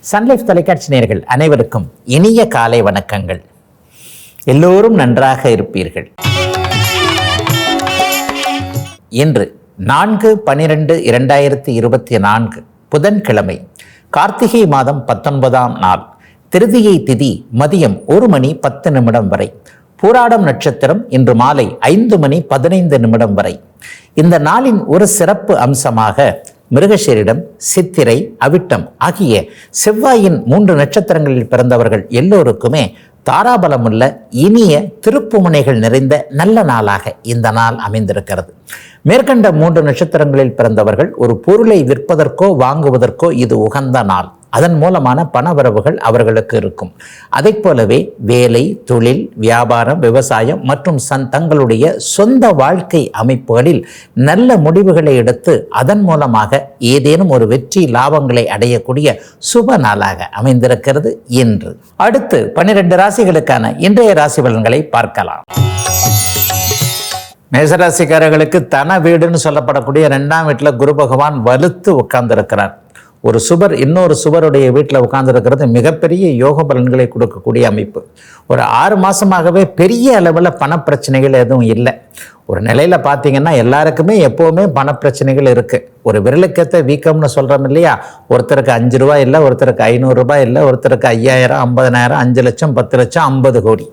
Sun Life தொலைக்காட்சி நேயர்கள் அனைவருக்கும் இனிய காலை வணக்கங்கள். எல்லோரும் நன்றாக இருப்பீர்கள். இன்று 4/12/2024 புதன்கிழமை, கார்த்திகை மாதம் 19ஆம் நாள், திருதியை திதி மதியம் 1:10 வரை, பூராடம் நட்சத்திரம் இன்று மாலை 5:15 வரை. இந்த நாளின் ஒரு சிறப்பு அம்சமாக மிருகசீரிடம், சித்திரை, அவிட்டம் ஆகிய செவ்வாயின் 3 நட்சத்திரங்களில் பிறந்தவர்கள் எல்லோருக்குமே தாராபலமுள்ள இனிய திருப்புமுனைகள் நிறைந்த நல்ல நாளாக இந்த நாள் அமைந்திருக்கிறது. மேற்கண்ட 3 நட்சத்திரங்களில் பிறந்தவர்கள் ஒரு பொருளை விற்பதற்கோ வாங்குவதற்கோ இது உகந்த நாள். அதன் மூலமான பணவரவுகள் அவர்களுக்கு இருக்கும். அதை போலவே வேலை, தொழில், வியாபாரம், விவசாயம் மற்றும் தங்களுடைய சொந்த வாழ்க்கை அமைப்புகளில் நல்ல முடிவுகளை எடுத்து அதன் மூலமாக ஏதேனும் ஒரு வெற்றி லாபங்களை அடையக்கூடிய சுப நாளாக அமைந்திருக்கிறது இன்று. அடுத்து 12 ராசிகளுக்கான இன்றைய ராசி பலன்களை பார்க்கலாம். மேசராசிக்காரர்களுக்கு தன வீடுன்னு சொல்லப்படக்கூடிய 2ஆம் வீட்டில் குரு பகவான் வலுத்து உட்கார்ந்திருக்கிறார். ஒரு சுபர் இன்னொரு சுபருடைய வீட்டில் உட்கார்ந்துருக்கிறது மிகப்பெரிய யோக பலன்களை கொடுக்கக்கூடிய அமைப்பு. ஒரு 6 மாதமாகவே பெரிய அளவில் பணப்பிரச்சனைகள் எதுவும் இல்லை. ஒரு நிலையில் பார்த்தீங்கன்னா எல்லாருக்குமே எப்போவுமே பணப்பிரச்சனைகள் இருக்குது. ஒரு விரலுக்கேற்ற வீக்கம்னு சொல்கிறோம் இல்லையா? ஒருத்தருக்கு 5 ரூபா இல்லை, ஒருத்தருக்கு 500 ரூபாய் இல்லை, ஒருத்தருக்கு 5000, 50,000, 5 லட்சம், 10 லட்சம், 50 கோடி.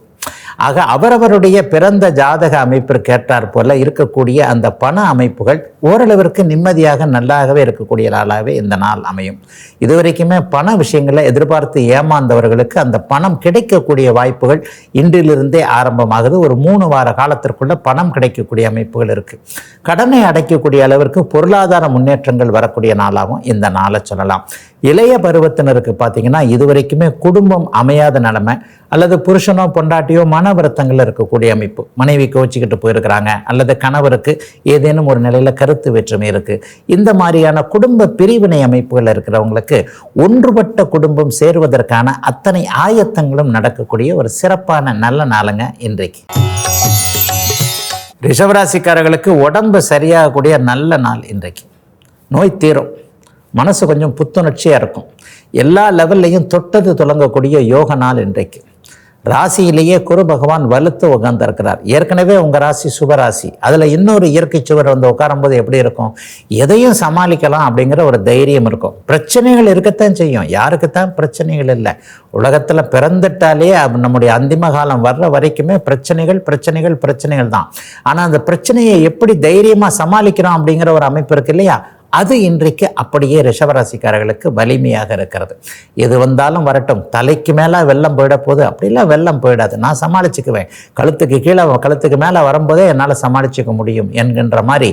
ஆக அவரவருடைய பிறந்த ஜாதக அமைப்பிற்கு ஏற்றாற் போல இருக்கக்கூடிய அந்த பண அமைப்புகள் ஓரளவிற்கு நிம்மதியாக நல்லாகவே இருக்கக்கூடிய நாளாகவே இந்த நாள் அமையும். இதுவரைக்குமே பண விஷயங்களை எதிர்பார்த்து ஏமாந்தவர்களுக்கு அந்த பணம் கிடைக்கக்கூடிய வாய்ப்புகள் இன்றிலிருந்தே ஆரம்பமாகுது. ஒரு 3 வார காலத்திற்குள்ள பணம் கிடைக்கக்கூடிய அமைப்புகள் இருக்கு. கடனை அடைக்கக்கூடிய அளவிற்கு பொருளாதார முன்னேற்றங்கள் வரக்கூடிய நாளாகவும் இந்த நாளை சொல்லலாம். இளைய பருவத்தினருக்கு பார்த்தீங்கன்னா இதுவரைக்குமே குடும்பம் அமையாத நிலைமை அல்லது புருஷனோ பொண்டாட்டியோ மன வருத்தங்கள் இருக்கக்கூடிய அமைப்பு. மனைவி கோச்சிக்கிட்டு போயிருக்கிறாங்க அல்லது கணவருக்கு ஏதேனும் ஒரு நிலையில் கருத்து வேற்றுமை இருக்கு. இந்த மாதிரியான குடும்ப பிரிவினை அமைப்புகள் இருக்கிறவங்களுக்கு ஒன்றுபட்ட குடும்பம் சேருவதற்கான அத்தனை ஆயத்தங்களும் நடக்கக்கூடிய ஒரு சிறப்பான நல்ல நாளுங்க இன்றைக்கு. ரிஷபராசிக்காரர்களுக்கு உடம்பு சரியாகக்கூடிய நல்ல நாள் இன்றைக்கு. நோய் தீரும், மனசு கொஞ்சம் புத்துணர்ச்சியாக இருக்கும். எல்லா லெவல்லையும் தொட்டது தொடங்கக்கூடிய யோக நாள் இன்றைக்கு. ராசியிலேயே குரு பகவான் வலுத்து உட்கார்ந்திருக்கிறார். ஏற்கனவே உங்கள் ராசி சுபராசி, அதில் இன்னொரு இயற்கை சுவர் வந்து உட்காரும்போது எப்படி இருக்கும்? எதையும் சமாளிக்கலாம் அப்படிங்கிற ஒரு தைரியம் இருக்கும். பிரச்சனைகள் இருக்கத்தான் செய்யும், யாருக்குத்தான் பிரச்சனைகள் இல்லை? உலகத்தில் பிறந்துட்டாலே நம்முடைய அந்திம காலம் வர்ற வரைக்குமே பிரச்சனைகள் தான். ஆனால் அந்த பிரச்சனையை எப்படி தைரியமாக சமாளிக்கிறோம் அப்படிங்கிற ஒரு அமைப்பு இருக்கு இல்லையா? அது இன்றைக்கு அப்படியே ரிஷபராசிக்காரர்களுக்கு வலிமையாக இருக்கிறது. எது வந்தாலும் வரட்டும், தலைக்கு மேலே வெள்ளம் போயிட போகுது, அப்படிலாம் வெள்ளம் போயிடாது, நான் சமாளிச்சுக்குவேன், கழுத்துக்கு மேலே வரும்போதே என்னால் சமாளிச்சுக்க முடியும் என்கின்ற மாதிரி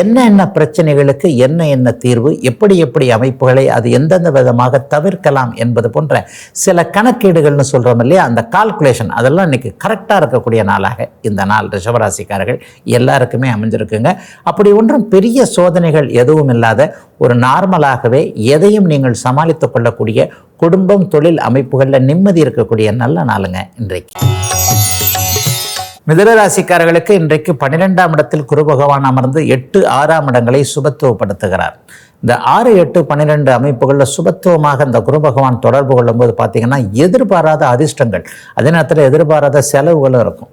என்ன பிரச்சனைகளுக்கு என்ன தீர்வு, எப்படி அமைப்புகளை அது எந்தெந்த விதமாக தவிர்க்கலாம் என்பது போன்ற சில கணக்கீடுகள்னு சொல்கிறோம் இல்லையா? அந்த கால்குலேஷன் அதெல்லாம் இன்னைக்கு கரெக்டாக இருக்கக்கூடிய நாளாக இந்த நாள் ரிஷபராசிக்காரர்கள் எல்லாருக்குமே அமைஞ்சிருக்குங்க. அப்படி ஒன்றும் பெரிய சோதனைகள் எதுவும் இல்லாத ஒரு நார்மலாகவே எதையும் நீங்கள் சமாளித்துக் கொள்ளக்கூடிய குடும்பம், தொழில் அமைப்புகளில் நிம்மதி இருக்கக்கூடிய நல்ல நாளுங்க இன்றைக்கு. மிதுனராசிக்காரர்களுக்கு இன்றைக்கு 12ஆம் இடத்தில் குரு பகவான் அமர்ந்து 8, 6ஆம் இடங்களை சுபத்துவப்படுத்துகிறார். இந்த 6, 8, 12 அமைப்புகளில் சுபத்துவமாக இந்த குரு பகவான் தொடர்பு கொள்ளும்போது பார்த்தீங்கன்னா எதிர்பாராத அதிர்ஷ்டங்கள், அதே நேரத்தில் எதிர்பாராத செலவுகளும் இருக்கும்.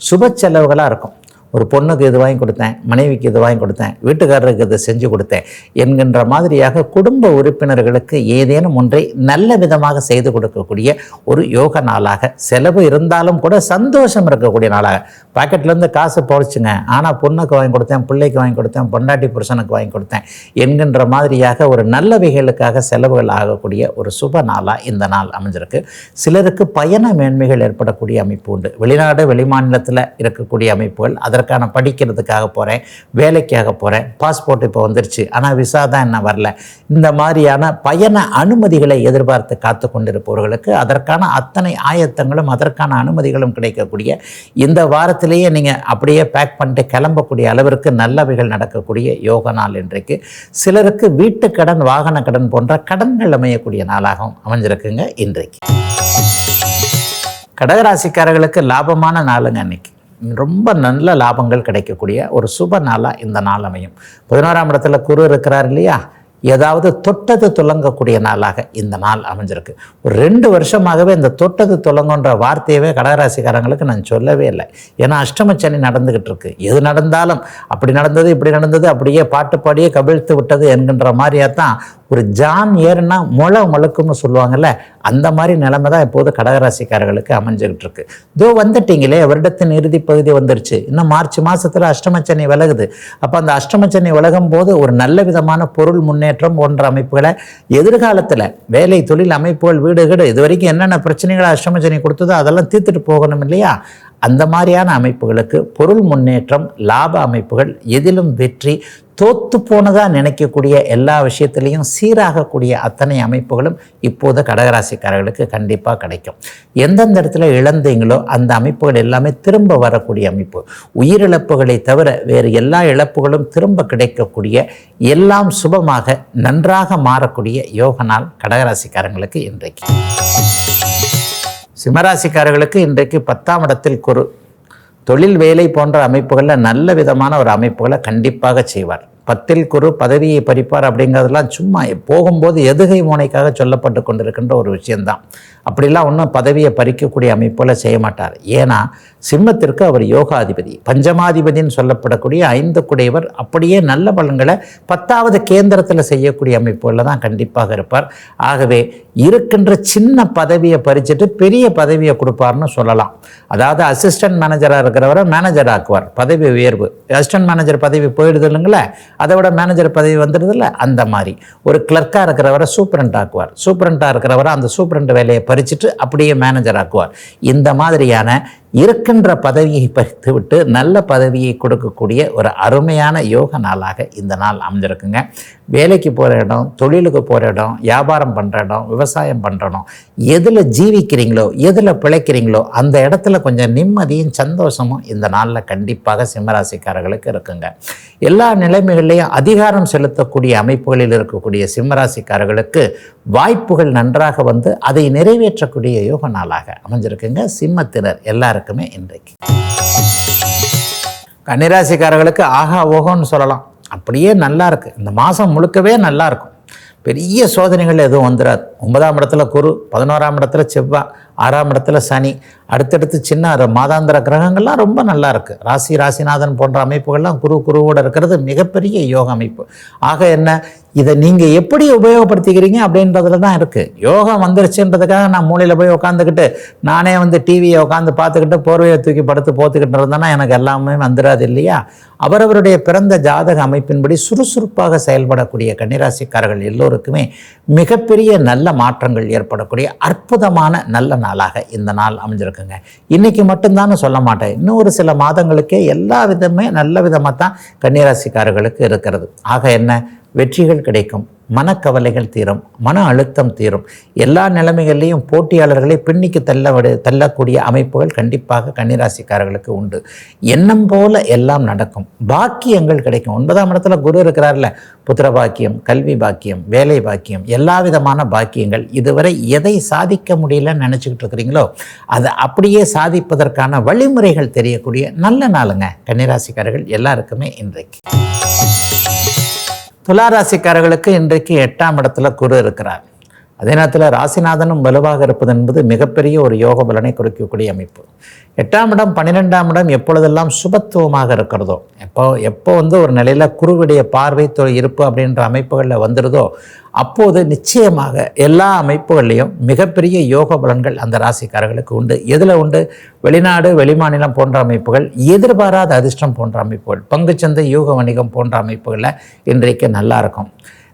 சுப செலவுகளாக இருக்கும். ஒரு பொண்ணுக்கு இது வாங்கி கொடுத்தேன், மனைவிக்கு இது வாங்கி கொடுத்தேன், வீட்டுக்காரருக்கு இதை செஞ்சு கொடுத்தேன் என்கின்ற மாதிரியாக குடும்ப உறுப்பினர்களுக்கு ஏதேனும் ஒன்றை நல்ல விதமாக செய்து கொடுக்கக்கூடிய ஒரு யோக நாளாக, செலவு இருந்தாலும் கூட சந்தோஷம் இருக்கக்கூடிய நாளாக. பாக்கெட்லேருந்து காசு போச்சுங்க, ஆனால் பொண்ணுக்கு வாங்கி கொடுத்தேன், பிள்ளைக்கு வாங்கி கொடுத்தேன், பொண்டாட்டி புருஷனுக்கு வாங்கி கொடுத்தேன் என்கின்ற மாதிரியாக ஒரு நல்லவைகளுக்காக செலவுகள் ஆகக்கூடிய ஒரு சுப நாளாக இந்த நாள் அமைஞ்சிருக்கு. சிலருக்கு பயண மேன்மைகள் ஏற்படக்கூடிய அமைப்பு உண்டு. வெளிநாடு, வெளிமாநிலத்தில் இருக்கக்கூடிய அமைப்புகள், அதற்கான படிக்கிறதுக்காக போகிறேன், வேலைக்காக போகிறேன், பாஸ்போர்ட் இப்போ வந்துருச்சு ஆனால் விசா தான் என்ன வரல, இந்த மாதிரியான பயண அனுமதிகளை எதிர்பார்த்து காத்து கொண்டிருப்பவர்களுக்கு அதற்கான அத்தனை ஆயத்தங்களும் அதற்கான அனுமதிகளும் கிடைக்கக்கூடிய இந்த வாரத்திலேயே நீங்கள் அப்படியே பேக் பண்ணிட்டு கிளம்பக்கூடிய அளவிற்கு நல்லவைகள் நடக்கக்கூடிய யோக நாள் இன்றைக்கு. சிலருக்கு வீட்டு கடன், வாகன கடன் போன்ற கடன்கள் அமையக்கூடிய நாளாகவும் அமைஞ்சிருக்குங்க இன்றைக்கு. கடகராசிக்காரர்களுக்கு லாபமான நாளுங்க அன்னைக்கு. ரொம்ப நல்ல லாபங்கள் கிடைக்கக்கூடிய ஒரு சுப நாளாக இந்த நாள் அமையும். 11ஆம் இடத்துல குரு இருக்கிறார் இல்லையா? ஏதாவது தொட்டது துலங்கக்கூடிய நாளாக இந்த நாள் அமைஞ்சிருக்கு. ஒரு 2 வருஷமாகவே இந்த தொட்டது துலங்கன்ற வார்த்தையவே கடகராசிக்காரங்களுக்கு நான் சொல்லவே இல்லை. ஏன்னா அஷ்டமச்சனி நடந்துகிட்டு இருக்கு. எது நடந்தாலும் அப்படி நடந்தது இப்படி நடந்தது அப்படியே பாட்டு பாடியே கவிழ்த்து விட்டது என்கின்ற மாதிரியா தான் ஒரு ஜான் ஏறுனா முளக்கும்னு சொல்லுவாங்கல்ல, அந்த மாதிரி நிலைமை தான் இப்போது கடகராசிக்காரர்களுக்கு அமைஞ்சுக்கிட்டு இருக்கு. இதோ வந்துட்டீங்களே, வருடத்தின் இறுதி பகுதி வந்துருச்சு. இன்னும் மார்ச் மாதத்தில் அஷ்டமச்சனி விலகுது. அப்போ அந்த அஷ்டமச்சனி விலகும் போது ஒரு நல்ல விதமான பொருள் முன்னேற்றம் போன்ற அமைப்புகளை எதிர்காலத்தில் வேலை தொழில் அமைப்புகள் வீடு இது வரைக்கும் என்னென்ன பிரச்சனைகளை அஷ்டமச்சனி கொடுத்ததோ அதெல்லாம் தீர்த்துட்டு போகணும் இல்லையா? அந்த மாதிரியான அமைப்புகளுக்கு பொருள் முன்னேற்றம், லாப அமைப்புகள், எதிலும் வெற்றி, தோத்து போனதாக நினைக்கக்கூடிய எல்லா விஷயத்திலையும் சீராகக்கூடிய அத்தனை அமைப்புகளும் இப்போது கடகராசிக்காரர்களுக்கு கண்டிப்பாக கிடைக்கும். எந்தெந்த இடத்துல இழந்தீங்களோ அந்த அமைப்புகள் எல்லாமே திரும்ப வரக்கூடிய அமைப்பு. உயிரிழப்புகளை தவிர வேறு எல்லா இழப்புகளும் திரும்ப கிடைக்கக்கூடிய, எல்லாம் சுபமாக நன்றாக மாறக்கூடிய யோக நாள் கடகராசிக்காரங்களுக்கு இன்றைக்கு. சிம்மராசிக்காரர்களுக்கு இன்றைக்கு 10ஆம் இடத்தில் குரு. தொழில் வேலை போன்ற அமைப்புகளில் நல்ல விதமான ஒரு அமைப்புகளை கண்டிப்பாக செய்வார். 10ல் குரு பதவியை பறிப்பார் அப்படிங்கிறதுலாம் சும்மா போகும்போது எதுகை மோனைக்காக சொல்லப்பட்டு கொண்டிருக்கின்ற ஒரு விஷயந்தான். அப்படிலாம் ஒன்றும் பதவியை பறிக்கக்கூடிய அமைப்புகளை செய்ய மாட்டார். ஏன்னா சிம்மத்திற்கு அவர் யோகாதிபதி, பஞ்சமாதிபதினு சொல்லப்படக்கூடிய 5 குடையவர். அப்படியே நல்ல பலன்களை 10வது கேந்திரத்தில் செய்யக்கூடிய அமைப்புகளில் தான் கண்டிப்பாக இருப்பார். ஆகவே இருக்கின்ற சின்ன பதவியை பறிச்சுட்டு பெரிய பதவியை கொடுப்பார்னு சொல்லலாம். அதாவது அசிஸ்டன்ட் மேனேஜராக இருக்கிறவரை மேனேஜர் ஆக்குவார், பதவி உயர்வு. அசிஸ்டன்ட் மேனேஜர் பதவி போயிடுது இல்லைங்களே, அதை விட மேனேஜர் பதவி வந்துடுதில்ல, அந்த மாதிரி. ஒரு கிளர்க்காக இருக்கிறவரை சூப்பரண்ட் ஆக்குவார், சூப்பரண்டாக இருக்கிறவரை அந்த சூப்பரண்ட் வேலையை பறிச்சுட்டு அப்படியே மேனேஜர் ஆக்குவார். இந்த மாதிரியான இருக்கின்ற பதவியை பறித்து விட்டு நல்ல பதவியை கொடுக்கக்கூடிய ஒரு அருமையான யோக நாளாக இந்த நாள் அமைஞ்சிருக்குங்க. வேலைக்கு போகிற இடம், தொழிலுக்கு போகிற இடம், வியாபாரம் பண்ணுற இடம், விவசாயம் பண்ணுற இடம், எதில் ஜீவிக்கிறீங்களோ எதில் பிழைக்கிறீங்களோ அந்த இடத்துல கொஞ்சம் நிம்மதியும் சந்தோஷமும் இந்த நாளில் கண்டிப்பாக சிம்மராசிக்காரர்களுக்கு இருக்குங்க. எல்லா நிலைமைகள்லையும் அதிகாரம் செலுத்தக்கூடிய அமைப்புகளில் இருக்கக்கூடிய சிம்மராசிக்காரர்களுக்கு வாய்ப்புகள் நன்றாக வந்து அதை நிறைவேற்றக்கூடிய யோக நாளாக அமைஞ்சிருக்குங்க. சிம்மத்தினர் எல்லாருக்குமே இன்றைக்கு. கன்னிராசிக்காரர்களுக்கு ஆகா ஓகோன்னு சொல்லலாம். அப்படியே நல்லா இருக்கு. இந்த மாதம் முழுக்கவே நல்லா இருக்கும். பெரிய சோதனைகள் எதுவும் வந்துடாது. 9ஆம் இடத்துல குரு, 11ஆம் இடத்துல செவ்வாய், 6ஆம் இடத்துல சனி, அடுத்தடுத்து சின்ன மாதாந்திர கிரகங்கள்லாம் ரொம்ப நல்லா இருக்குது. ராசிநாதன் போன்ற அமைப்புகள்லாம் குருவோடு இருக்கிறது மிகப்பெரிய யோக அமைப்பு. ஆக என்ன, இதை நீங்கள் எப்படி உபயோகப்படுத்திக்கிறீங்க அப்படின்றதுல தான் இருக்குது. யோகம் வந்துருச்சுன்றதுக்காக நான் மூலையில் போய் உட்காந்துக்கிட்டு நானே டிவியை உட்காந்து பார்த்துக்கிட்டு போர்வையை தூக்கி படுத்து போத்துக்கிட்டு இருந்தேன்னா எனக்கு எல்லாமே வந்துடாது இல்லையா? அவரவருடைய பிறந்த ஜாதக அமைப்பின்படி சுறுசுறுப்பாக செயல்படக்கூடிய கன்னிராசிக்காரர்கள் எல்லோருக்குமே மிகப்பெரிய நல்ல மாற்றங்கள் ஏற்படக்கூடிய அற்புதமான நல்ல நாளாக இந்த நாள் அமைஞ்சிருக்குங்க. இன்றைக்கி மட்டும்தான் சொல்ல மாட்டேன், இன்னும் ஒரு சில மாதங்களுக்கே எல்லா விதமே நல்ல விதமாக தான் கன்னிராசிக்காரர்களுக்கு இருக்கிறது. ஆக என்ன, வெற்றிகள் கிடைக்கும், மனக்கவலைகள் தீரும், மன அழுத்தம் தீரும். எல்லா நிலைமைகள்லையும் போட்டியாளர்களை பின்னிக்கு தள்ளக்கூடிய அமைப்புகள் கண்டிப்பாக கன்னிராசிக்காரர்களுக்கு உண்டு. எண்ணம் போல எல்லாம் நடக்கும், பாக்கியங்கள் கிடைக்கும். 9ஆம் இடத்துல குரு இருக்கிறார்ல, புத்திர பாக்கியம், கல்வி பாக்கியம், வேலை பாக்கியம், எல்லா விதமான பாக்கியங்கள். இதுவரை எதை சாதிக்க முடியலன்னு நினச்சிக்கிட்டு இருக்கிறீங்களோ அதை அப்படியே சாதிப்பதற்கான வழிமுறைகள் தெரியக்கூடிய நல்ல நாளுங்க கன்னிராசிக்காரர்கள் எல்லாருக்குமே இன்றைக்கு. துளாராசிக்காரர்களுக்கு இன்றைக்கு 8ஆம் இடத்துல குரு இருக்கிறார். அதே நேரத்தில் ராசிநாதனும் வலுவாக இருப்பது என்பது மிகப்பெரிய ஒரு யோக பலனை குறிக்கக்கூடிய அமைப்பு. 8ஆம் இடம் 12ஆம் இடம் எப்பொழுதெல்லாம் சுபத்துவமாக இருக்கிறதோ, எப்போ ஒரு நிலையில் குருவுடைய பார்வை இருப்பு அப்படின்ற அமைப்புகளில் வந்துடுதோ அப்போது நிச்சயமாக எல்லா அமைப்புகள்லையும் மிகப்பெரிய யோக பலன்கள் அந்த ராசிக்காரர்களுக்கு உண்டு. எதில் உண்டு? வெளிநாடு, வெளிமாநிலம் போன்ற அமைப்புகள், எதிர்பாராத அதிர்ஷ்டம் போன்ற அமைப்புகள், பங்குச்சந்தை, யூக வணிகம் போன்ற அமைப்புகளில் இன்றைக்கு நல்லா இருக்கும்.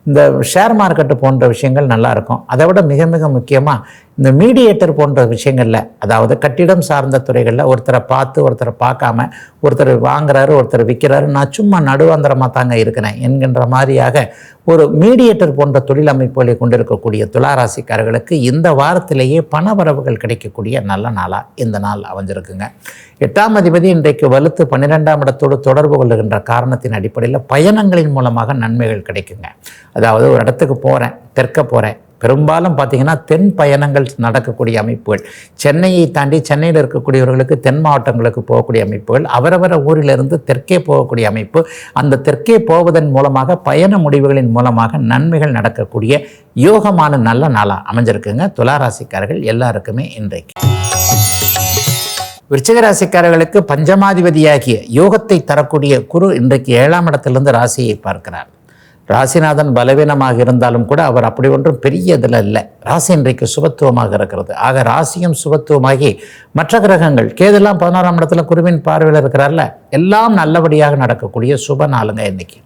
இந்த ஷேர் மார்க்கெட்டு போன்ற விஷயங்கள் நல்லாயிருக்கும். அதை விட மிக மிக முக்கியமாக இந்த மீடியேட்டர் போன்ற விஷயங்களில், அதாவது கட்டிடம் சார்ந்த துறைகளில் ஒருத்தரை பார்த்து ஒருத்தரை பார்க்காம ஒருத்தர் வாங்குறாரு ஒருத்தர் விற்கிறாரு, நான் சும்மா நடுவாந்திரமாக தாங்க இருக்கிறேன் என்கின்ற மாதிரியாக ஒரு மீடியேட்டர் போன்ற தொழில் அமைப்புகளை கொண்டிருக்கக்கூடிய துளாராசிக்காரர்களுக்கு இந்த வாரத்திலேயே பண வரவுகள் கிடைக்கக்கூடிய நல்ல நாளாக இந்த நாள் அமைஞ்சிருக்குங்க. 8ஆம் அதிபதி இன்றைக்கு வலுத்து 12ஆம் இடத்தோடு தொடர்பு கொள்ளுகின்ற காரணத்தின் அடிப்படையில் பயணங்களின் மூலமாக நன்மைகள் கிடைக்குங்க. அதாவது ஒரு இடத்துக்கு போகிறேன், தெற்க போகிறேன், பெரும்பாலும் பார்த்திங்கன்னா தென் பயணங்கள் நடக்கக்கூடிய அமைப்புகள், சென்னையை தாண்டி சென்னையில் இருக்கக்கூடியவர்களுக்கு தென் மாவட்டங்களுக்கு போகக்கூடிய அமைப்புகள், அவரவர ஊரிலிருந்து தெற்கே போகக்கூடிய அமைப்பு, அந்த தெற்கே போவதன் மூலமாக பயண முடிவுகளின் மூலமாக நன்மைகள் நடக்கக்கூடிய யோகமான நல்ல நாளாக அமைஞ்சிருக்குங்க துளாராசிக்காரர்கள் எல்லாருக்குமே இன்றைக்கு. விருச்சிக ராசிக்காரர்களுக்கு பஞ்சமாதிபதியாகிய யோகத்தை தரக்கூடிய குரு இன்றைக்கு 7ஆம் இடத்திலிருந்து ராசியை பார்க்கிறார். ராசிநாதன் பலவீனமாக இருந்தாலும் கூட அவர் அப்படி ஒன்றும் பெரிய இதில் இல்லை. ராசி இன்றைக்கு சுபத்துவமாக இருக்கிறது. ஆக ராசியும் சுபத்துவமாகி மற்ற கிரகங்கள் கேதெல்லாம் 11ஆம் இடத்துல குருவின் பார்வையில் இருக்கிறார்ல, எல்லாம் நல்லபடியாக நடக்கக்கூடிய சுப நாளுங்க இன்னைக்கு.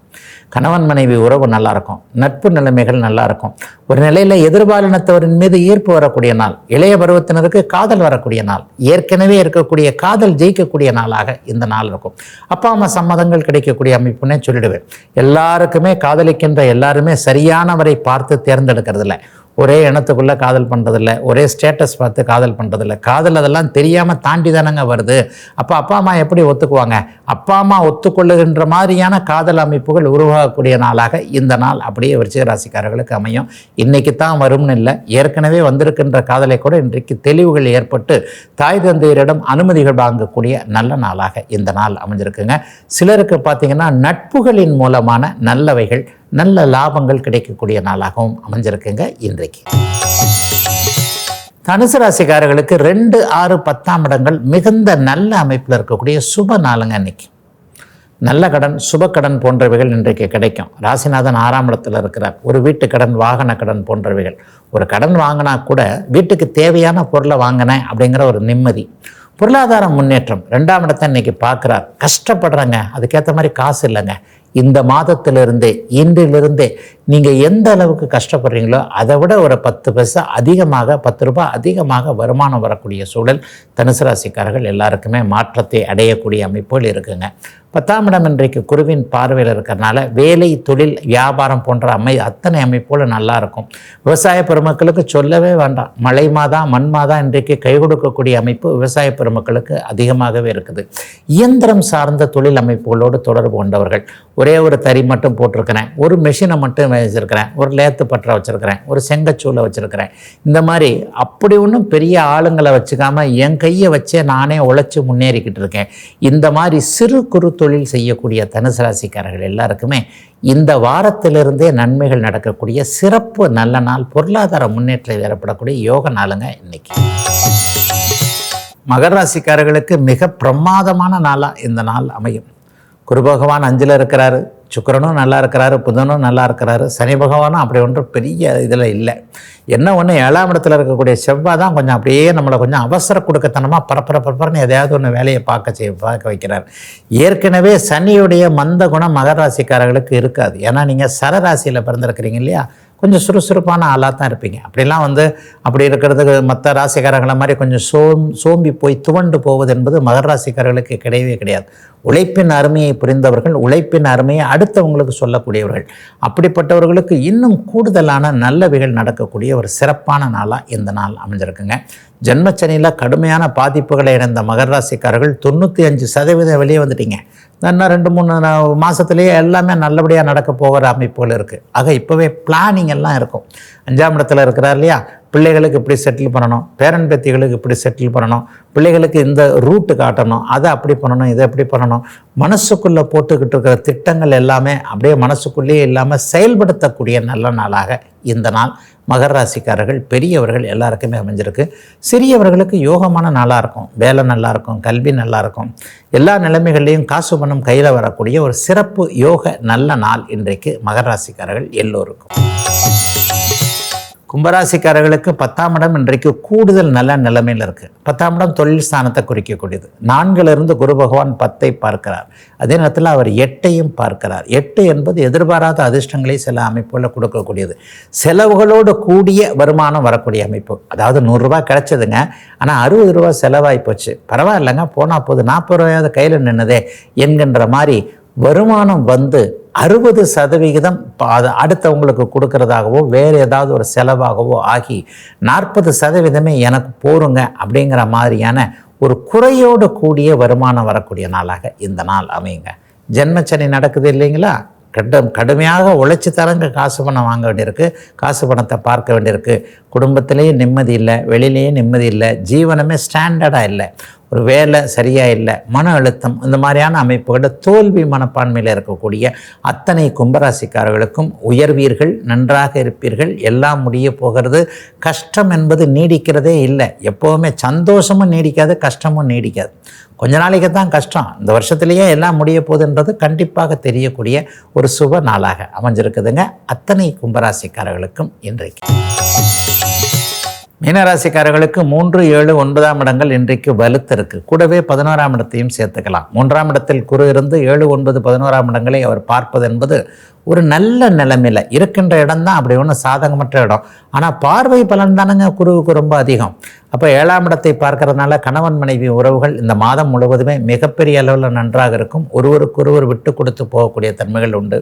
கணவன் மனைவி உறவு நல்லாயிருக்கும், நட்பு நிலைமைகள் நல்லாயிருக்கும், ஒரு நிலையில் எதிர்பாலினத்தவரின் மீது ஈர்ப்பு வரக்கூடிய நாள், இளைய பருவத்தினருக்கு காதல் வரக்கூடிய நாள், ஏற்கனவே இருக்கக்கூடிய காதல் ஜெயிக்கக்கூடிய நாளாக இந்த நாள் இருக்கும். அப்பா அம்மா சம்மதங்கள் கிடைக்கக்கூடிய அமைப்புன்னே சொல்லிடுவேன். எல்லாருக்குமே காதலிக்கின்ற எல்லாருமே சரியானவரை பார்த்து தேர்ந்தெடுக்கிறதில்ல, ஒரே இனத்துக்குள்ளே காதல் பண்ணுறதில்ல, ஒரே ஸ்டேட்டஸ் பார்த்து காதல் பண்ணுறதில்ல. காதல் அதெல்லாம் தெரியாமல் தாண்டி தானங்க வருது. அப்போ அப்பா அம்மா எப்படி ஒத்துக்குவாங்க? அப்பா அம்மா ஒத்துக்கொள்ளுகின்ற மாதிரியான காதல் அமைப்புகள் உருவாகக்கூடிய நாளாக இந்த நாள் அப்படியே விருச்சிக ராசிக்காரர்களுக்கு அமையும். இன்றைக்கி தான் வரும்னு இல்லை, ஏற்கனவே வந்திருக்கின்ற காதலை கூட இன்றைக்கு தெளிவுகள் ஏற்பட்டு தாய் தந்தையரிடம் அனுமதிகள் வாங்கக்கூடிய நல்ல நாளாக இந்த நாள் அமைஞ்சிருக்குங்க. சிலருக்கு பார்த்திங்கன்னா நட்புகளின் மூலமான நல்லவைகள், நல்ல லாபங்கள் கிடைக்கக்கூடிய நாளாகவும் அமைஞ்சிருக்குங்க இன்றைக்கு. தனுசு ராசிக்காரர்களுக்கு 2, 6, 10ஆம் இடங்கள் மிகுந்த நல்ல அமைப்பில் இருக்கக்கூடிய சுப நாளுங்க இன்னைக்கு. நல்ல கடன், சுப கடன் போன்றவைகள் இன்றைக்கு கிடைக்கும். ராசிநாதன் 6ஆம் இடத்துல இருக்கிறார். ஒரு வீட்டு கடன், வாகன கடன் போன்றவைகள். ஒரு கடன் வாங்கினா கூட வீட்டுக்கு தேவையான பொருளை வாங்கினேன் அப்படிங்கிற ஒரு நிம்மதி, பொருளாதார முன்னேற்றம். 2ஆம் இடத்தை இன்னைக்கு பார்க்குறார். கஷ்டப்படுறாங்க, அதுக்கேற்ற மாதிரி காசு இல்லைங்க. இந்த மாதத்திலிருந்தே, இன்றிலிருந்தே நீங்கள் எந்த அளவுக்கு கஷ்டப்படுறீங்களோ அதை விட ஒரு 10 பைசா அதிகமாக, 10 ரூபாய் அதிகமாக வருமானம் வரக்கூடிய சூழல் தனுசு ராசிக்காரர்கள் எல்லாருக்குமே மாற்றத்தை அடையக்கூடிய அமைப்புகள் இருக்குங்க. 10ஆம் இடம் இன்றைக்கு குருவின் பார்வையில் இருக்கிறதுனால வேலை, தொழில், வியாபாரம் போன்ற அத்தனை அமைப்புகளும் நல்லா இருக்கும். விவசாய பெருமக்களுக்கு சொல்லவே வேண்டாம். மழை மாதம், மண் மாதம் இன்றைக்கு கை கொடுக்கக்கூடிய அமைப்பு விவசாய பெருமக்களுக்கு அதிகமாகவே இருக்குது. இயந்திரம் சார்ந்த தொழில் அமைப்புகளோடு தொடர்பு கொண்டவர்கள், ஒரே ஒரு தறி மட்டும் போட்டிருக்கிறேன், ஒரு மெஷினை மட்டும் வச்சுருக்கிறேன், ஒரு லேத்து பற்ற வச்சுருக்கிறேன், ஒரு செங்கச்சூளை வச்சுருக்கிறேன், இந்த மாதிரி அப்படி ஒன்றும் பெரிய ஆளுங்களை வச்சுக்காமல் என் கையை வச்சே நானே உழைச்சி முன்னேறிக்கிட்டு இருக்கேன். இந்த மாதிரி சிறு குறு தொழில் செய்யக்கூடிய தனுசு ராசிக்காரர்கள் எல்லாருக்குமே இந்த வாரத்திலிருந்தே நன்மைகள் நடக்கக்கூடிய சிறப்பு நல்ல நாள், பொருளாதார முன்னேற்றம் ஏற்படக்கூடிய யோக நாளுங்க இன்னைக்கு. மகர ராசிக்காரர்களுக்கு மிக பிரமாதமான நாளாக இந்த நாள் அமையும். குரு பகவான் 5ல் இருக்கிறாரு, சுக்கிரனும் நல்லா இருக்கிறாரு, புதனும் நல்லா இருக்கிறாரு, சனி பகவானும் அப்படி ஒன்றும் பெரிய இதில் இல்லை. என்ன ஒன்று 7ஆம் இடத்துல இருக்கக்கூடிய செவ்வாய் தான் கொஞ்சம் அப்படியே நம்மளை கொஞ்சம் அவசர கொடுக்கத்தனமாக பரப்புறன்னு எதையாவது ஒன்று வேலையை பார்க்க வைக்கிறார். ஏற்கனவே சனியுடைய மந்த குணம் மகர ராசிக்காரர்களுக்கு இருக்காது. ஏன்னா நீங்கள் சரராசியில் பிறந்திருக்கிறீங்க இல்லையா, கொஞ்சம் சுறுசுறுப்பான ஆளாக தான் இருப்பீங்க. அப்படிலாம் அப்படி இருக்கிறதுக்கு மற்ற ராசிக்காரர்களை மாதிரி கொஞ்சம் சோம்பி போய் துவண்டு போவது என்பது மகர ராசிக்காரர்களுக்கு கிடையவே கிடையாது. உழைப்பின் அருமையை புரிந்தவர்கள், உழைப்பின் அருமையை அடுத்தவங்களுக்கு சொல்லக்கூடியவர்கள். அப்படிப்பட்டவர்களுக்கு இன்னும் கூடுதலான நல்லவைகள் நடக்கக்கூடிய ஒரு சிறப்பான நாளாக இந்த நாள் அமைஞ்சிருக்குங்க. ஜென்மச்சனியில் கடுமையான பாதிப்புகளை இணைந்த மகர ராசிக்காரர்கள் 95% வெளியே வந்துட்டீங்க. இன்னும் 2-3 மாதத்துலேயே எல்லாமே நல்லபடியாக நடக்க போகிற அமைப்புகள் இருக்குது. ஆக இப்போவே பிளானிங் எல்லாம் இருக்கும். 5ஆம் இடத்துல இருக்கிறார் இல்லையா, பிள்ளைகளுக்கு இப்படி செட்டில் பண்ணணும், பேரன் பேத்திகளுக்கு இப்படி செட்டில் பண்ணணும், பிள்ளைகளுக்கு இந்த ரூட்டு காட்டணும், அதை அப்படி பண்ணணும், இதை எப்படி பண்ணணும், மனசுக்குள்ளே போட்டுக்கிட்டு இருக்கிற திட்டங்கள் எல்லாமே அப்படியே மனசுக்குள்ளேயே இல்லாமல் செயல்படுத்தக்கூடிய நல்ல நாளாக இந்த நாள் மகர ராசிக்காரர்கள் பெரியவர்கள் எல்லாருக்குமே அமைஞ்சிருக்கு. சிறியவர்களுக்கு யோகமான நாளாக இருக்கும். வேலை நல்லாயிருக்கும், கல்வி நல்லாயிருக்கும், எல்லா நிலைமைகள்லேயும் காசு பணம் கையில் வரக்கூடிய ஒரு சிறப்பு யோக நல்ல நாள் இன்றைக்கு மகர ராசிக்காரர்கள் எல்லோருக்கும். கும்பராசிக்காரர்களுக்கு 10ஆம் இடம் இன்றைக்கு கூடுதல் நல்ல நிலைமையில் இருக்குது. 10ஆம் இடம் தொழில் ஸ்தானத்தை குறிக்கக்கூடியது. 4லிருந்து குரு பகவான் 10ஐ பார்க்கிறார். அதே நேரத்தில் அவர் 8ஐயும் பார்க்கிறார். 8 என்பது எதிர்பாராத அதிர்ஷ்டங்களை சில அமைப்புகளில் கொடுக்கக்கூடியது. செலவுகளோடு கூடிய வருமானம் வரக்கூடிய அமைப்பு. அதாவது 100 ரூபாய் கிடைச்சதுங்க, ஆனால் 60 ரூபா செலவாகி போச்சு, பரவாயில்லைங்க போனால் போது 40 ரூபாயாவது கையில் நின்னதே என்கின்ற மாதிரி வருமானம் வந்து 60% அது அடுத்தவங்களுக்கு கொடுக்கறதாகவோ வேறு ஏதாவது ஒரு செலவாகவோ ஆகி 40% எனக்கு போருங்க அப்படிங்கிற மாதிரியான ஒரு குறையோடு கூடிய வருமானம் வரக்கூடிய நாளாக இந்த நாள் அமையுங்க. ஜென்மச்சனி நடக்குது இல்லைங்களா, கடுமையாக உழைச்சி தரங்க காசு பணம் வாங்க வேண்டியிருக்கு, காசு பணத்தை பார்க்க வேண்டியிருக்கு. குடும்பத்திலேயும் நிம்மதி இல்லை, வெளியிலேயும் நிம்மதி இல்லை, ஜீவனமே ஸ்டாண்டர்டாக இல்லை, ஒரு வேலை சரியாக இல்லை, மன அழுத்தம், இந்த மாதிரியான அமைப்புகளில் தோல்வி மனப்பான்மையில் இருக்கக்கூடிய அத்தனை கும்பராசிக்காரர்களுக்கும் உயர்வீர்கள், நன்றாக இருப்பீர்கள், எல்லாம் முடிய போகிறது. கஷ்டம் என்பது நீடிக்கிறதே இல்லை. எப்போவுமே சந்தோஷமும் நீடிக்காது, கஷ்டமும் நீடிக்காது. கொஞ்ச நாளைக்கு தான் கஷ்டம், இந்த வருஷத்துலேயே எல்லாம் முடிய போகுதுன்றது கண்டிப்பாக தெரியக்கூடிய ஒரு சுப நாளாக அமைஞ்சிருக்குதுங்க அத்தனை கும்பராசிக்காரர்களுக்கும் இன்றைக்கு. மீனராசிக்காரர்களுக்கு 3, 7, 9ஆம் இடங்கள் இன்றைக்கு வலுத்திருக்கு. கூடவே 11ஆம் இடத்தையும் சேர்த்துக்கலாம். 3ஆம் இடத்தில் குரு இருந்து 7, 9, 11ஆம் இடங்களை அவர் பார்ப்பது என்பது ஒரு நல்ல நிலைமையில் இருக்கின்ற இடம் தான், அப்படி ஒன்றும் சாதகமற்ற இடம். ஆனால் பார்வை பலன் தானங்க குருவுக்கு ரொம்ப அதிகம். அப்போ 7ஆம் இடத்தை பார்க்கறதுனால கணவன் மனைவி உறவுகள் இந்த மாதம் முழுவதுமே மிகப்பெரிய அளவில் நன்றாக இருக்கும். ஒருவருக்கொருவர் விட்டு கொடுத்து போகக்கூடிய தன்மைகள் உண்டு.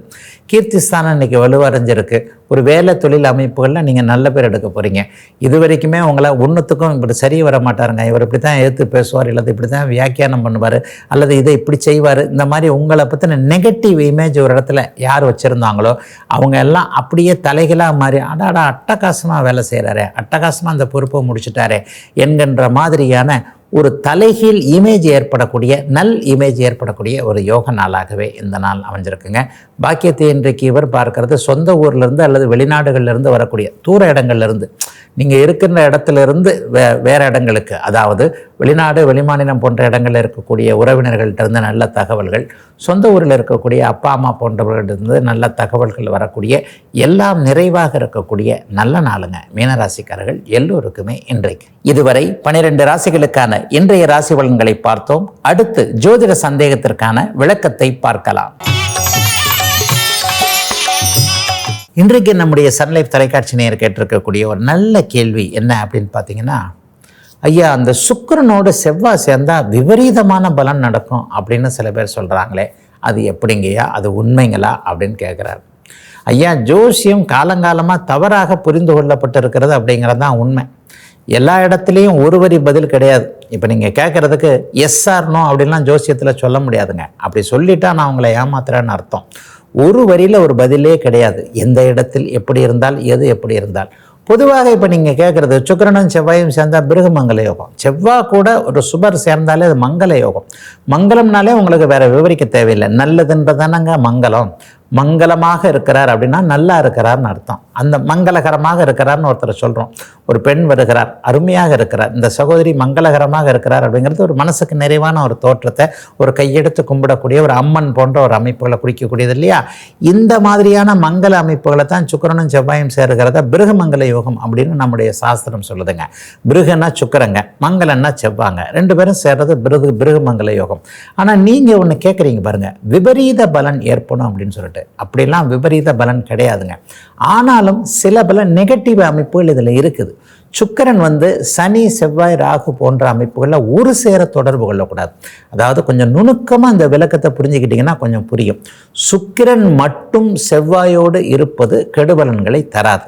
கீர்த்திஸ்தானம் இன்றைக்கி வலுவடைஞ்சிருக்கு. ஒரு வேலை தொழில் அமைப்புகளில் நீங்கள் நல்ல பேர் எடுக்க போகிறீங்க. இது வரைக்குமே உங்களை ஒன்றுத்துக்கும் இப்படி சரி வர மாட்டாருங்க, இவர் இப்படி தான் எடுத்து பேசுவார், இல்லை இப்படி தான் வியாக்கியானம் பண்ணுவார், அல்லது இதை இப்படி செய்வார், இந்த மாதிரி உங்களை பற்றின நெகட்டிவ் இமேஜ் ஒரு இடத்துல யார் வச்சுருந்தாங்களோ அவங்க எல்லாம் அப்படியே தலைகளாக மாறி அடாடா அட்டகாசமாக வேலை செய்கிறாரே, அட்டகாசமாக அந்த பொறுப்பை முடிச்சுட்டாரே என்கின்ற மாதிரியான ஒரு தலைகீழ் இமேஜ் ஏற்படக்கூடிய, இமேஜ் ஏற்படக்கூடிய ஒரு யோக நாளாகவே இந்த நாள் அமைஞ்சிருக்குங்க. பாக்கியத்தை இன்றைக்கு இவர் பார்க்கறது சொந்த ஊர்லேருந்து அல்லது வெளிநாடுகள்லேருந்து வரக்கூடிய தூர இடங்கள்லேருந்து, நீங்கள் இருக்கின்ற இடத்துலேருந்து வேறு இடங்களுக்கு, அதாவது வெளிநாடு வெளிமாநிலம் போன்ற இடங்களில் இருக்கக்கூடிய உறவினர்கள்ட்டிருந்து நல்ல தகவல்கள், சொந்த ஊரில் இருக்கக்கூடிய அப்பா அம்மா போன்றவர்களிருந்து நல்ல தகவல்கள் வரக்கூடிய, எல்லாம் நிறைவாக இருக்கக்கூடிய நல்ல நாளுங்க மீனராசிக்காரர்கள் எல்லோருக்குமே இன்றைக்கு. இதுவரை 12 ராசிகளுக்கான இன்றைய ராசி பலன்களை பார்த்தோம். அடுத்து ஜோதிட சந்தேகத்திற்கான விளக்கத்தை பார்க்கலாம். இன்றைக்கு நம்முடைய சன்லைஃப் தொலைக்காட்சி நேயர் கேட்டிருக்கக்கூடிய ஒரு நல்ல கேள்வி என்ன அப்படின்னு பார்த்தீங்கன்னா, ஐயா அந்த சுக்கிரனோடு செவ்வாய் சேர்ந்தால் விபரீதமான பலன் நடக்கும் அப்படின்னு சில பேர் சொல்கிறாங்களே, அது எப்படிங்கய்யா, அது உண்மைங்களா அப்படின்னு கேட்குறாரு. ஐயா, ஜோசியம் காலங்காலமாக தவறாக புரிந்து கொள்ளப்பட்டிருக்கிறது அப்படிங்கிறது தான் உண்மை. எல்லா இடத்துலையும் ஒரு வரி பதில் கிடையாது. இப்போ நீங்கள் கேட்குறதுக்கு எஸ் ஆர் நோ அப்படின்லாம் ஜோசியத்தில் சொல்ல முடியாதுங்க. அப்படி சொல்லிட்டா நான் உங்களை ஏமாத்துறேன்னு அர்த்தம். ஒரு வரியில் ஒரு பதிலே கிடையாது. எந்த இடத்தில் எப்படி இருந்தால், எது எப்படி இருந்தால். பொதுவாக இப்போ நீங்கள் கேட்குறது சுக்கிரனும் செவ்வாயும் சேர்ந்தால் பிருகு மங்கள யோகம். செவ்வாய் கூட ஒரு சுபர் சேர்ந்தாலே அது மங்கள யோகம். மங்களம்னாலே உங்களுக்கு வேறு விவரிக்க தேவையில்லை. நல்லதுன்றதானங்க மங்களம். மங்களமாக இருக்கிறார் அப்படின்னா நல்லா இருக்கிறார்னு அர்த்தம். அந்த மங்களகரமாக இருக்கிறார்னு ஒருத்தர் சொல்கிறோம். ஒரு பெண் வருகிறார், அருமையாக இருக்கிறார், இந்த சகோதரி மங்களகரமாக இருக்கிறார் அப்படிங்கிறது ஒரு மனசுக்கு நிறைவான ஒரு தோற்றத்தை, ஒரு கையெடுத்து கும்பிடக்கூடிய ஒரு அம்மன் போன்ற ஒரு அமைப்புகளை குறிக்கக்கூடியது இல்லையா? இந்த மாதிரியான மங்கள அமைப்புகளை தான் சுக்கிரனும் செவ்வாயும் சேருகிறத பிருகு மங்கள யோகம் அப்படின்னு நம்முடைய சாஸ்திரம் சொல்லுதுங்க. பிருகுன்னா சுக்கிரங்க, மங்களன்னா செவ்வாங்க, ரெண்டு பேரும் சேர்றது பிருகு மங்கள யோகம். ஆனால் நீங்கள் ஒன்று கேட்குறீங்க பாருங்க, விபரீத பலன் ஏற்படும் அப்படின்னு சொல்லிட்டு. அப்படிலாம் விபரீத பலன் கிடையாதுங்க. ஆனாலும் சில பல நெகட்டிவ் அமைப்புகள் இதில் இருக்குது. சுக்கிரன் சனி செவ்வாய் ராகு போன்ற அமைப்புகளில் ஒரு சேர தொடர்பு கொள்ளக்கூடாது. அதாவது கொஞ்சம் நுணுக்கமாக அந்த விளக்கத்தை புரிஞ்சுக்கிட்டிங்கன்னா கொஞ்சம் புரியும். சுக்கிரன் மட்டும் செவ்வாயோடு இருப்பது கெடுபலன்களை தராது.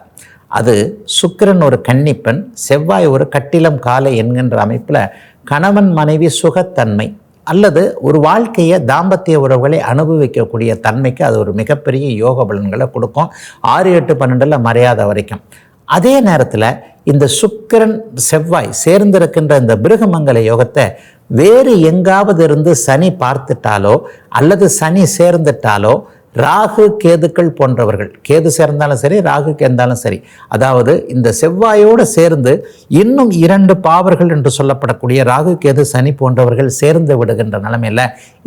அது சுக்கிரன் ஒரு கன்னிப்பெண், செவ்வாய் ஒரு கட்டிலம் காலை என்கின்ற அமைப்பில் கணவன் மனைவி சுகத்தன்மை அல்லது ஒரு வாழ்க்கையை தாம்பத்திய உறவுகளை அனுபவிக்கக்கூடிய தன்மைக்கு அது ஒரு மிகப்பெரிய யோக பலன்களை கொடுக்கும். 6, 8, 12 மறையாத வரைக்கும். அதே நேரத்தில் இந்த சுக்கிரன் செவ்வாய் சேர்ந்திருக்கின்ற இந்த பிருகமங்கல யோகத்தை வேறு எங்காவது இருந்து சனி பார்த்துட்டாலோ அல்லது சனி சேர்ந்துட்டாலோ, ராகு கேதுக்கள் போன்றவர்கள், கேது சேர்ந்தாலும் சரி ராகு சேர்ந்தாலும் சரி, அதாவது இந்த செவ்வாயோடு சேர்ந்து இன்னும் 2 பாவர்கள் என்று சொல்லப்படக்கூடிய ராகு கேது சனி போன்றவர்கள் சேர்ந்து விடுகின்ற நிலைமையில்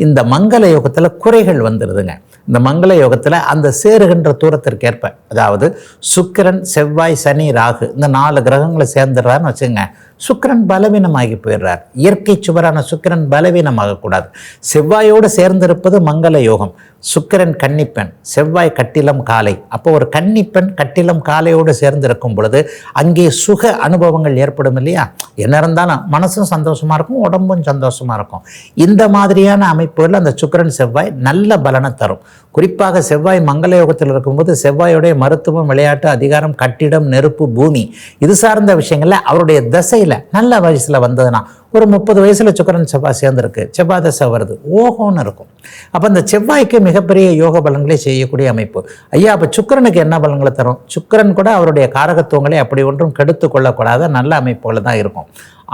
இந்த மங்கள யோகத்தில் குறைகள் வந்துடுதுங்க. இந்த மங்கள யோகத்தில் அந்த சேருகின்ற தூரத்திற்கேற்ப, அதாவது சுக்கிரன் செவ்வாய் சனி ராகு இந்த 4 கிரகங்களை சேர்ந்துடுறாருன்னு வச்சுங்க, சுக்கிரன் பலவீனமாகி போயிடுறார். இயற்கை சுவரான சுக்கிரன் பலவீனமாகக்கூடாது. செவ்வாயோடு சேர்ந்திருப்பது மங்கள யோகம். சுக்கிரன் கன்னிப்பெண், செவ்வாய் கட்டிலம் காலை. அப்போ ஒரு கன்னிப்பெண் கட்டிலம் காலையோடு சேர்ந்திருக்கும் பொழுது அங்கே சுக அனுபவங்கள் ஏற்படும் இல்லையா? என்ன இருந்தாலும் மனசும் சந்தோஷமாக இருக்கும், உடம்பும் சந்தோஷமாக இருக்கும். இந்த மாதிரியான அமைப்புகள் அந்த சுக்கிரன் செவ்வாய் நல்ல பலனை தரும். குறிப்பாக செவ்வாய் மங்கள யோகத்தில் இருக்கும்போது செவ்வாயுடைய மருத்துவம், விளையாட்டு, அதிகாரம், கட்டிடம், நெருப்பு, பூமி இது சார்ந்த விஷயங்களில் அவருடைய தசையில் நல்ல வயசில் வந்ததுன்னா ஒரு 30 வயசில் சுக்கிரன் செவ்வாய் சேர்ந்துருக்கு, செவ்வாய் தசை வருது, ஓஹோன்னு இருக்கும். அப்போ அந்த செவ்வாய்க்கு மிகப்பெரிய யோக பலன்களை செய்யக்கூடிய அமைப்பு. ஐயா, அப்போ சுக்கிரனுக்கு என்ன பலன்களை தரும்? சுக்கிரன் கூட அவருடைய காரகத்துவங்களை அப்படி ஒன்றும் கெடுத்து கொள்ளக்கூடாத நல்ல அமைப்புகள் தான் இருக்கும்.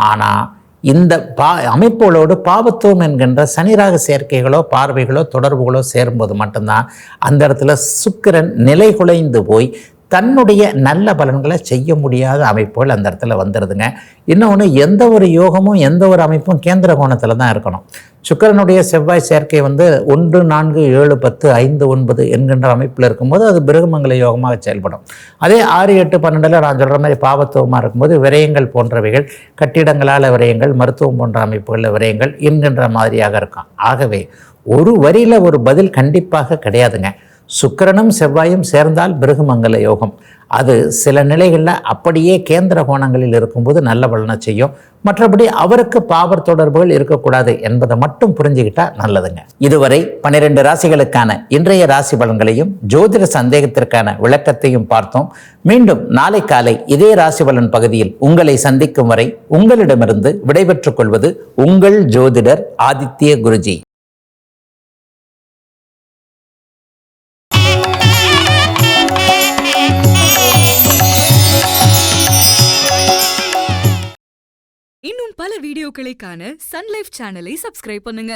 ஆனால் இந்த அமைப்புகளோடு பாவத்துவம் என்கின்ற சனிராக சேர்க்கைகளோ பார்வைகளோ தொடர்புகளோ சேரும்போது மட்டும்தான் அந்த இடத்துல சுக்கிரன் நிலை குலைந்து போய் தன்னுடைய நல்ல பலன்களை செய்ய முடியாத அமைப்புகள் அந்த இடத்துல வந்துடுதுங்க. இன்னொன்று, எந்த ஒரு யோகமும் எந்த ஒரு அமைப்பும் கேந்திர கோணத்தில் தான் இருக்கணும். சுக்கிரனுடைய செவ்வாய் சேர்க்கை 1, 4, 7, 10, 5, 9 என்கின்ற அமைப்பில் இருக்கும்போது அது பிருகுமங்கல யோகமாக செயல்படும். அதே 6, 8, 12 நான் சொல்கிற மாதிரி பாவத்துவமாக இருக்கும்போது விரயங்கள் போன்றவைகள், கட்டிடங்களால் விரயங்கள், மருத்துவம் போன்ற அமைப்புகளில் விரயங்கள் என்கின்ற மாதிரியாக இருக்கும். ஆகவே ஒரு வரியில் ஒரு பதில் கண்டிப்பாக கிடையாதுங்க. சுக்கிரனும் செவ்வாயும் சேர்ந்தால் பிருகுமங்கல யோகம். அது சில நிலைகளில் அப்படியே கேந்திர கோணங்களில் இருக்கும்போது நல்ல பலனை செய்யும். மற்றபடி அவருக்கு பாவர் தொடர்புகள் இருக்கக்கூடாது என்பதை மட்டும் புரிஞ்சுக்கிட்டா நல்லதுங்க. இதுவரை 12 ராசிகளுக்கான இன்றைய ராசி பலன்களையும் ஜோதிட சந்தேகத்திற்கான விளக்கத்தையும் பார்த்தோம். மீண்டும் நாளை காலை இதே ராசி பலன் பகுதியில் உங்களை சந்திக்கும் வரை உங்களிடமிருந்து விடைபெற்றுக் கொள்வது உங்கள் ஜோதிடர் ஆதித்ய குருஜி. இன்னும் பல வீடியோக்களை காண சன் லைஃப் சேனலை சப்ஸ்கிரைப் பண்ணுங்க.